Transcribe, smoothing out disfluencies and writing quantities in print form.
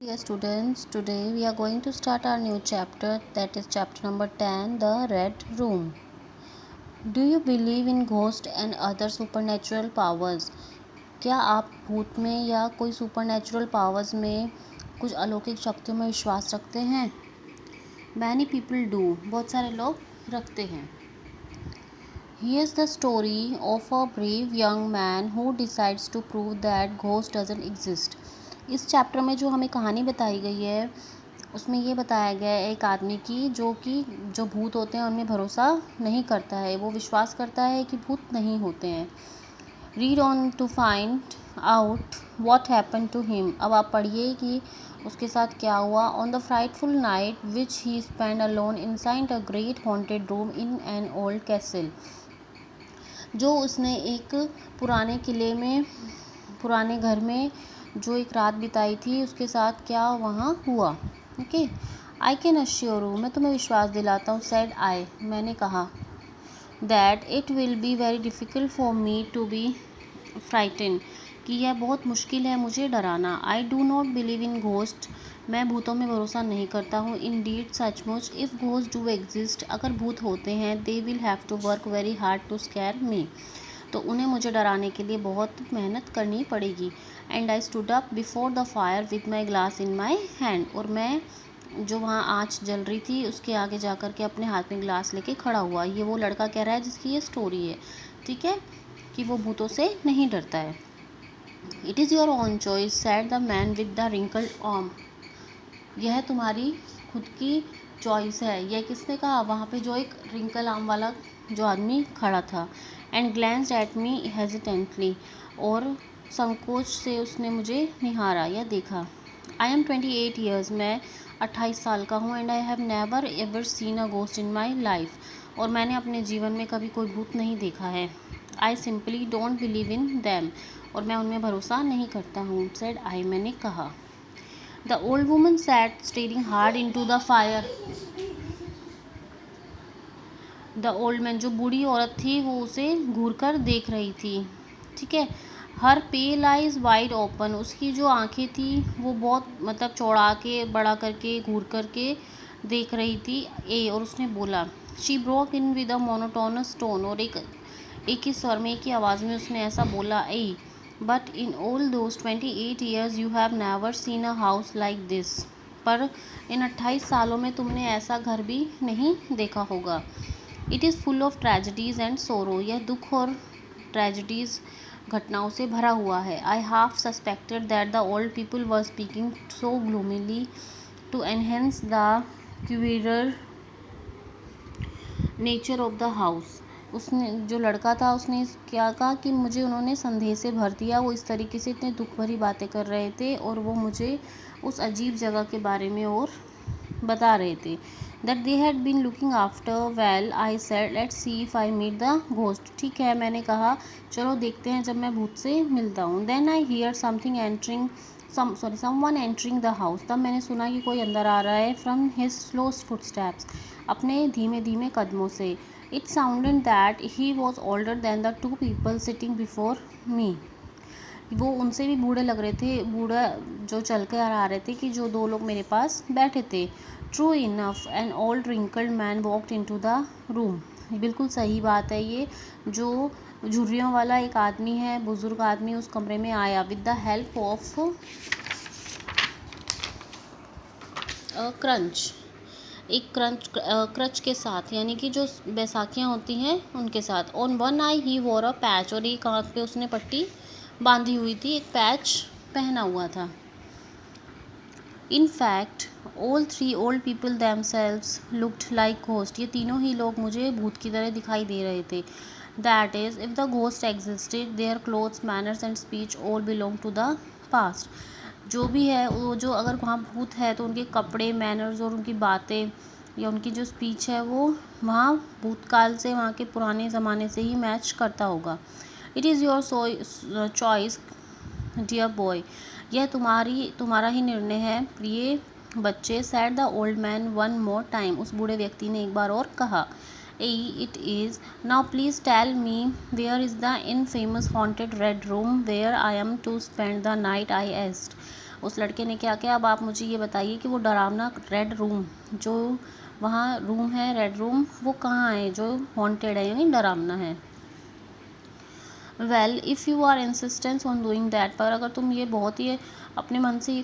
Dear students, today we are going to start our new chapter, that is chapter number 10, The Red Room. Do you believe in ghosts and other supernatural powers? क्या आप भूत में या कोई supernatural powers में कुछ अलौकिक शक्तियों में विश्वास रखते हैं? Many people do. बहुत सारे लोग रखते हैं. Here's the story of a brave young man who decides to prove that ghost doesn't exist. इस चैप्टर में जो हमें कहानी बताई गई है उसमें ये बताया गया है एक आदमी की जो भूत होते हैं उनमें भरोसा नहीं करता है. वो विश्वास करता है कि भूत नहीं होते हैं. Read on to find out what happen to him. अब आप पढ़िए कि उसके साथ क्या हुआ. On the frightful night which he spend alone inside a great haunted room in an old castle. जो उसने एक पुराने घर में जो एक रात बिताई थी उसके साथ क्या वहाँ हुआ. Okay. I can assure you. मैं तुम्हें विश्वास दिलाता हूँ. Said I. मैंने कहा. That it will be very difficult for me to be frightened. कि यह बहुत मुश्किल है मुझे डराना. I do not believe in ghost. मैं भूतों में भरोसा नहीं करता हूँ. इन डीड सचमुच इफ़ घोस्ट डू एग्जिस्ट. अगर भूत होते हैं they will have to work very hard to scare मी. तो उन्हें मुझे डराने के लिए बहुत मेहनत करनी पड़ेगी. And I stood up before the fire with my glass in my hand. और मैं जो वहाँ आँच जल रही थी उसके आगे जा कर के अपने हाथ में ग्लास लेके खड़ा हुआ. ये वो लड़का कह रहा है जिसकी ये स्टोरी है. ठीक है, कि वो भूतों से नहीं डरता है. It is your own choice sad the man with the wrinkled arm. यह तुम्हारी खुद की चॉइस है. यह किसने कहा? वहाँ पे जो एक रिंकल आर्म वाला जो आदमी खड़ा था. And glanced at me hesitantly. और संकोच से उसने मुझे निहारा या देखा. I am 28 years. मैं 28 साल का हूँ. And I have never ever seen a ghost in my life. और मैंने अपने जीवन में कभी कोई भूत नहीं देखा है. I simply don't believe in them. और मैं उनमें भरोसा नहीं करता हूँ. Said I. मैंने कहा. The old woman sat staring hard into the fire. The old man, जो बूढ़ी औरत थी वो उसे घूर कर देख रही थी. ठीक है. हर पेल आइज वाइड ओपन. उसकी जो आंखें थी वो बहुत चौड़ा के बड़ा करके घूर करके देख रही थी. और उसने बोला. She broke in with a monotonous tone. और एक ही स्वर में एक ही आवाज़ में उसने ऐसा बोला. But in all those 28 years you have never seen a house like this. पर इन 28 सालों में तुमने ऐसा घर भी नहीं देखा होगा. It is full of tragedies and सोरो. यह दुख और ट्रेजिडीज़ घटनाओं से भरा हुआ है. I half suspected that the old people were speaking so gloomily to enhance the queerer nature of the house. उसने जो लड़का था उसने क्या कहा कि मुझे उन्होंने संदेह से भर दिया. वो इस तरीके से इतने दुख भरी बातें कर रहे थे और वो मुझे उस अजीब जगह के बारे में और बता रहे थे. That they had been looking after. Well I said let's see if I meet the ghost. ठीक है, मैंने कहा चलो देखते हैं जब मैं भूत से मिलता हूँ. Then I hear someone entering the house. तब मैंने सुना कि कोई अंदर आ रहा है. From his slow footsteps. अपने धीमे धीमे कदमों से. It sounded that he was older than the two people sitting before me. वो उनसे भी बूढ़े लग रहे थे. बूढ़ा जो चल कर आ रहे थे कि जो दो लोग मेरे पास बैठे थे. True enough an old wrinkled man walked into the room. बिल्कुल सही बात है. ये जो झुर्रियों वाला एक आदमी है, बुजुर्ग आदमी, उस कमरे में आया. With the help of crunch. एक क्रच के साथ, यानी कि जो बैसाखियाँ होती हैं उनके साथ. ऑन वन आई ही वोर अ पैच. और एक आँख पे उसने पट्टी बांधी हुई थी, एक पैच पहना हुआ था. In fact all three old people themselves looked like ghost. ये तीनों ही लोग मुझे भूत की तरह दिखाई दे रहे थे. That is if the ghost existed their clothes manners and speech all belong to the past. जो भी है वो, जो अगर वहाँ भूत है तो उनके कपड़े, मैनर्स और उनकी बातें या उनकी जो स्पीच है वो वहाँ भूतकाल से, वहाँ के पुराने ज़माने से ही मैच करता होगा. It is your choice dear boy. यह तुम्हारा ही निर्णय है प्रिय बच्चे. Said the old man one more time. उस बूढ़े व्यक्ति ने एक बार और कहा. It is now please tell me where is the infamous haunted red room where I am to spend the night. I asked. उस लड़के ने क्या किया, अब आप मुझे ये बताइए कि वो डरावना रेड रूम, जो वहाँ रूम है रेड रूम, वो कहाँ है जो हॉन्टेड है यानी डरावना है। Well if you are insistence on doing that, पर अगर तुम ये बहुत ही अपने मन से ये